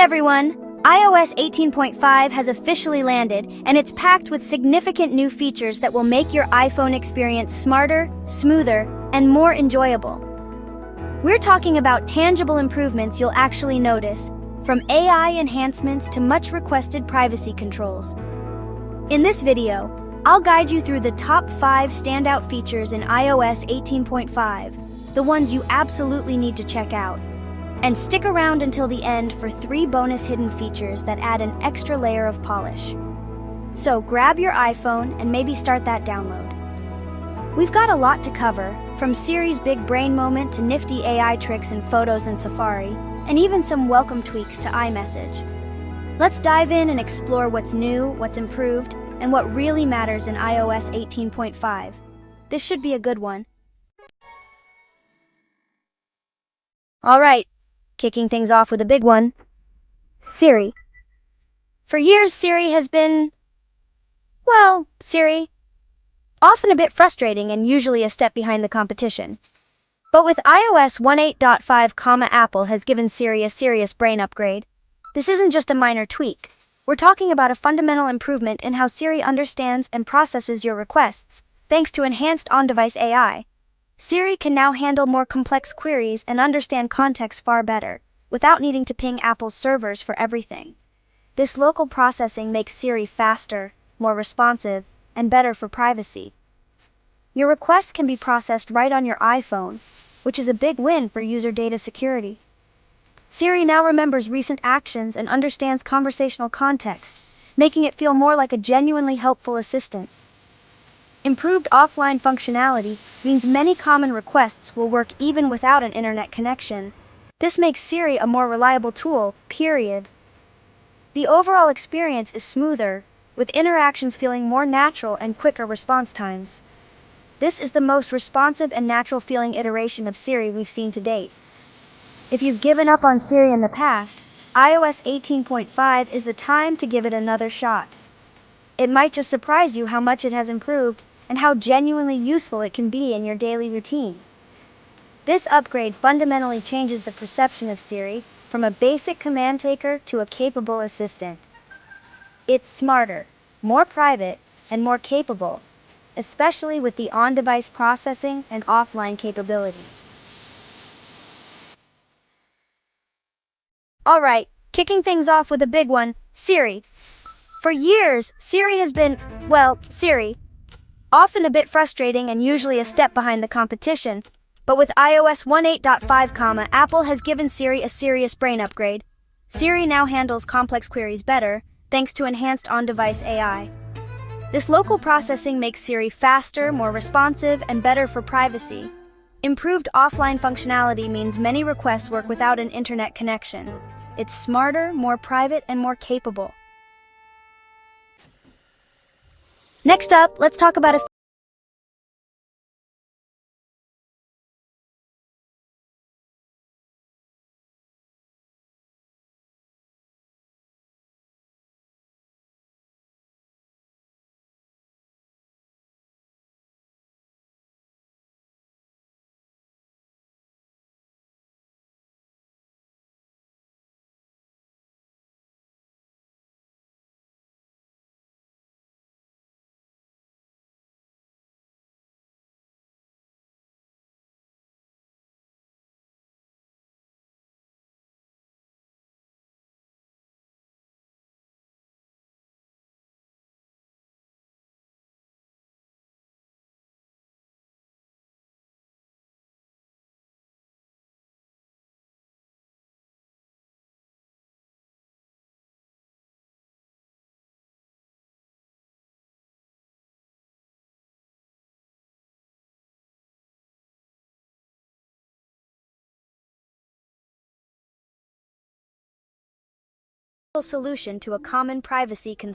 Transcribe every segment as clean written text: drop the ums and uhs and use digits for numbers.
everyone! iOS 18.5 has officially landed, and it's packed with significant new features that will make your iPhone experience smarter, smoother, and more enjoyable. We're talking about tangible improvements you'll actually notice, from AI enhancements to much-requested privacy controls. In this video, I'll guide you through the top 5 standout features in iOS 18.5, the ones you absolutely need to check out. And stick around until the end for 3 bonus hidden features that add an extra layer of polish. So grab your iPhone and maybe start that download. We've got a lot to cover, from Siri's big brain moment to nifty AI tricks in Photos and Safari, and even some welcome tweaks to iMessage. Let's dive in and explore what's new, what's improved, and what really matters in iOS 18.5. This should be a good one. All right. Kicking things off with a big one, Siri. For years, Siri has been, Siri, often a bit frustrating and usually a step behind the competition. But with iOS 18.5, Apple has given Siri a serious brain upgrade. This isn't just a minor tweak. We're talking about a fundamental improvement in how Siri understands and processes your requests, thanks to enhanced on-device AI. Siri can now handle more complex queries and understand context far better, without needing to ping Apple's servers for everything. This local processing makes Siri faster, more responsive, and better for privacy. Your requests can be processed right on your iPhone, which is a big win for user data security. Siri now remembers recent actions and understands conversational context, making it feel more like a genuinely helpful assistant. Improved offline functionality means many common requests will work even without an internet connection. This makes Siri a more reliable tool, period. The overall experience is smoother, with interactions feeling more natural and quicker response times. This is the most responsive and natural-feeling iteration of Siri we've seen to date. If you've given up on Siri in the past, iOS 18.5 is the time to give it another shot. It might just surprise you how much it has improved and how genuinely useful it can be in your daily routine. This upgrade fundamentally changes the perception of Siri from a basic command taker to a capable assistant. It's smarter, more private, and more capable, especially with the on-device processing and offline capabilities. All right, kicking things off with a big one, Siri. For years, Siri has been, Siri, often a bit frustrating and usually a step behind the competition. But with iOS 18.5, Apple has given Siri a serious brain upgrade. Siri now handles complex queries better, thanks to enhanced on-device AI. This local processing makes Siri faster, more responsive, and better for privacy. Improved offline functionality means many requests work without an internet connection. It's smarter, more private, and more capable. Next up, let's talk about a solution to a common privacy concern.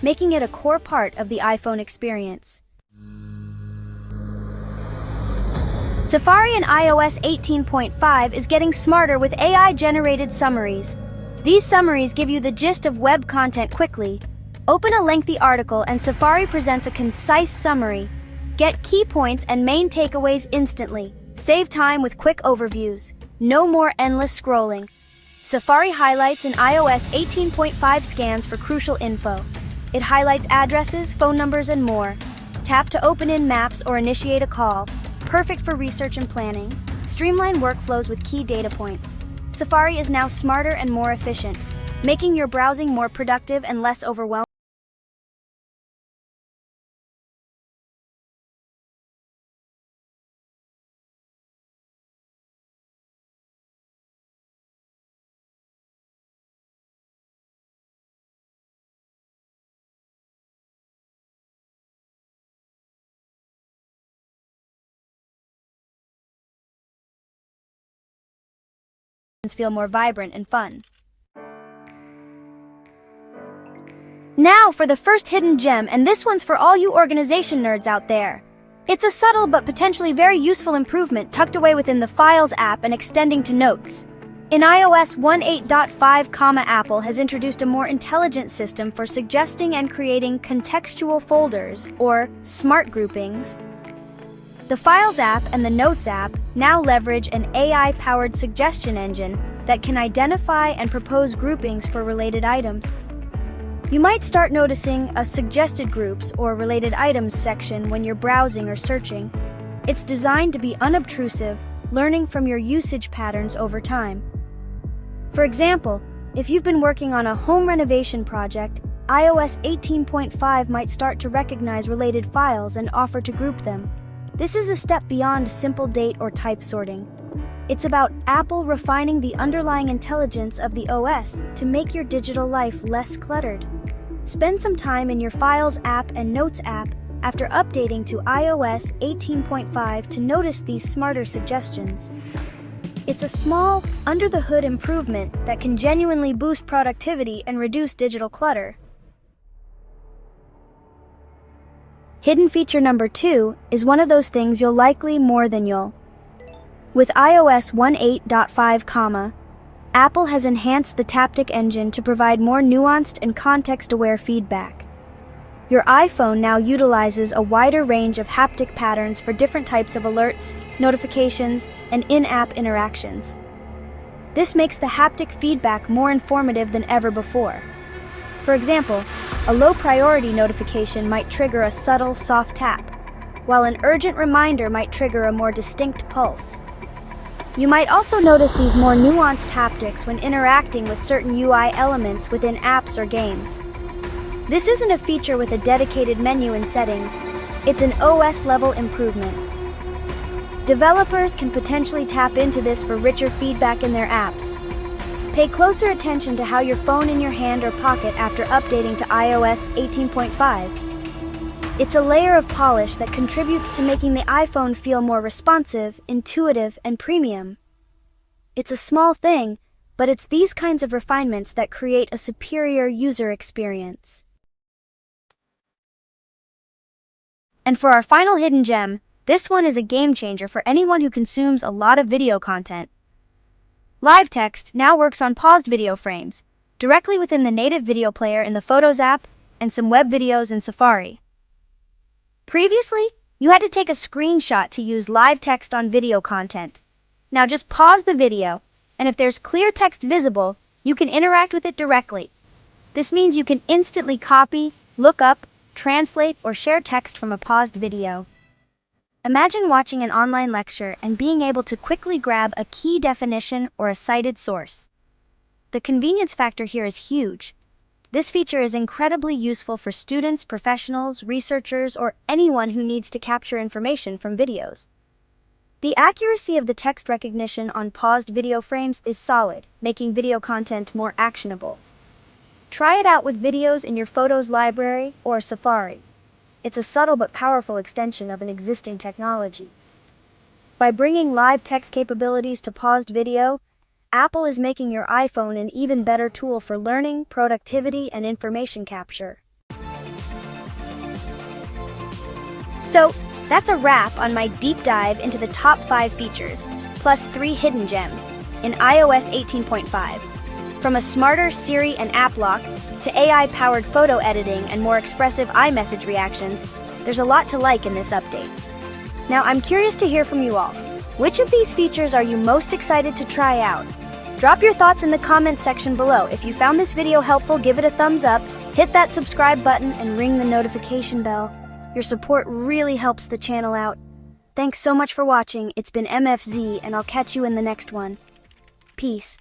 making it a core part of the iPhone experience. Safari in iOS 18.5 is getting smarter with AI-generated summaries. These summaries give you the gist of web content quickly. Open a lengthy article and Safari presents a concise summary. Get key points and main takeaways instantly. Save time with quick overviews. No more endless scrolling. Safari highlights in iOS 18.5 scans for crucial info. It highlights addresses, phone numbers, and more. Tap to open in maps or initiate a call. Perfect for research and planning. Streamline workflows with key data points. Safari is now smarter and more efficient, making your browsing more productive and less overwhelming. Feel more vibrant and fun. Now for the first hidden gem, and this one's for all you organization nerds out there. It's a subtle but potentially very useful improvement tucked away within the Files app and extending to Notes. In iOS 18.5, Apple has introduced a more intelligent system for suggesting and creating contextual folders, or smart groupings. The Files app and the Notes app now leverage an AI-powered suggestion engine that can identify and propose groupings for related items. You might start noticing a suggested groups or related items section when you're browsing or searching. It's designed to be unobtrusive, learning from your usage patterns over time. For example, if you've been working on a home renovation project, iOS 18.5 might start to recognize related files and offer to group them. This is a step beyond simple date or type sorting. It's about Apple refining the underlying intelligence of the OS to make your digital life less cluttered. Spend some time in your Files app and Notes app after updating to iOS 18.5 to notice these smarter suggestions. It's a small, under-the-hood improvement that can genuinely boost productivity and reduce digital clutter. Hidden feature number 2 is one of those things you'll likely more than you'll. With iOS 18.5, Apple has enhanced the Taptic engine to provide more nuanced and context-aware feedback. Your iPhone now utilizes a wider range of haptic patterns for different types of alerts, notifications, and in-app interactions. This makes the haptic feedback more informative than ever before. For example, a low-priority notification might trigger a subtle, soft tap, while an urgent reminder might trigger a more distinct pulse. You might also notice these more nuanced haptics when interacting with certain UI elements within apps or games. This isn't a feature with a dedicated menu in settings, it's an OS-level improvement. Developers can potentially tap into this for richer feedback in their apps. Pay closer attention to how your phone in your hand or pocket after updating to iOS 18.5. It's a layer of polish that contributes to making the iPhone feel more responsive, intuitive, and premium. It's a small thing, but it's these kinds of refinements that create a superior user experience. And for our final hidden gem, this one is a game changer for anyone who consumes a lot of video content. Live Text now works on paused video frames, directly within the native video player in the Photos app and some web videos in Safari. Previously, you had to take a screenshot to use live text on video content. Now just pause the video, and if there's clear text visible, you can interact with it directly. This means you can instantly copy, look up, translate, or share text from a paused video. Imagine watching an online lecture and being able to quickly grab a key definition or a cited source. The convenience factor here is huge. This feature is incredibly useful for students, professionals, researchers, or anyone who needs to capture information from videos. The accuracy of the text recognition on paused video frames is solid, making video content more actionable. Try it out with videos in your Photos library or Safari. It's a subtle but powerful extension of an existing technology. By bringing live text capabilities to paused video, Apple is making your iPhone an even better tool for learning, productivity, and information capture. So, that's a wrap on my deep dive into the top 5 features, plus 3 hidden gems, in iOS 18.5. From a smarter Siri and app lock to AI-powered photo editing and more expressive iMessage reactions, there's a lot to like in this update. Now, I'm curious to hear from you all. Which of these features are you most excited to try out? Drop your thoughts in the comments section below. If you found this video helpful, give it a thumbs up, hit that subscribe button, and ring the notification bell. Your support really helps the channel out. Thanks so much for watching. It's been MFZ, and I'll catch you in the next one. Peace.